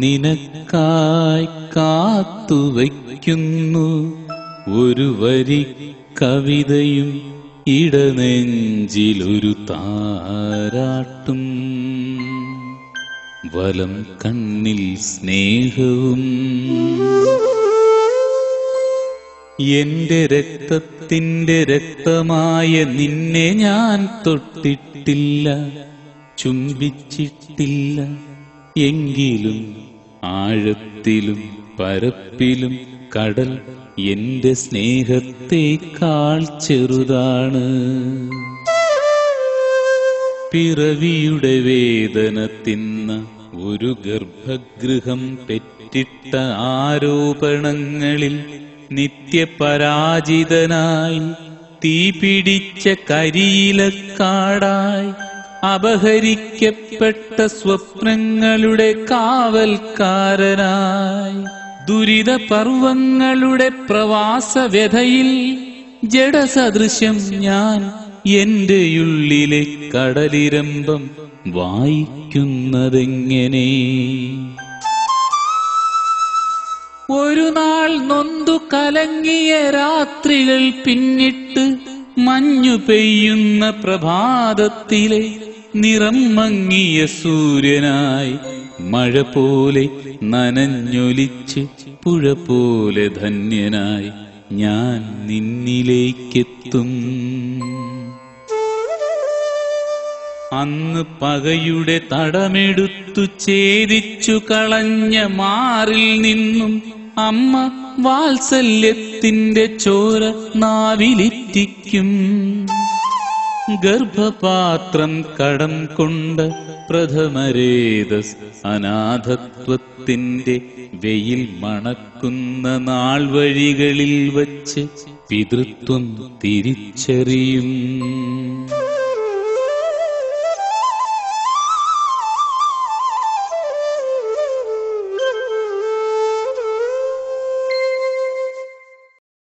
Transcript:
നിനക്കായി കാത്തുവയ്ക്കുന്നു ഒരു വരി കവിതയും ഇടനെഞ്ചിലൊരു താരാട്ടും വലം കണ്ണിൽ സ്നേഹവും. എന്റെ രക്തത്തിന്റെ രക്തമായ നിന്നെ ഞാൻ തൊട്ടിട്ടില്ല, ചുംബിച്ചിട്ടില്ല. എങ്കിലും ആഴത്തിലും പരപ്പിലും കടൽ എന്റെ സ്നേഹത്തേക്കാൾ ചെറുതാണ്. പിറവിയുടെ വേദന തിന്ന ഒരു ഗർഭഗൃഹം പെറ്റിട്ട ആരോപണങ്ങളിൽ നിത്യപരാജിതനായി തീപിടിച്ച കരിയിലക്കാടായി അപഹരിക്കപ്പെട്ട സ്വപ്നങ്ങളുടെ കാവൽക്കാരനായി ദുരിത പർവങ്ങളുടെ പ്രവാസവ്യഥയിൽ ജഡസദൃശ്യം ഞാൻ എന്റെയുള്ളിലെ കടലിരമ്പം വായിക്കുന്നതെങ്ങനെ? ഒരു നാൾ നൊന്തു കലങ്ങിയ രാത്രികൾ പിന്നിട്ട് മഞ്ഞു പെയ്യുന്ന പ്രഭാതത്തിലെ നിറം മങ്ങിയ സൂര്യനായി മഴ പോലെ നനഞ്ഞൊലിച്ച് പുഴ പോലെ ധന്യനായി ഞാൻ നിന്നിലേക്കെത്തും. അന്ന് പകയുടെ തടമെടുത്തു ഛേദിച്ചു കളഞ്ഞ മാറിൽ നിന്നും അമ്മ വാത്സല്യത്തിന്റെ ചോര നാവിലിറ്റിക്കും. ഗർഭപാത്രം കടം കൊണ്ട പ്രഥമരേതസ് അനാഥത്വത്തിന്റെ വെയിൽ മണക്കുന്ന നാൾ വഴികളിൽ വച്ച് പിതൃത്വം തിരിച്ചറിയും.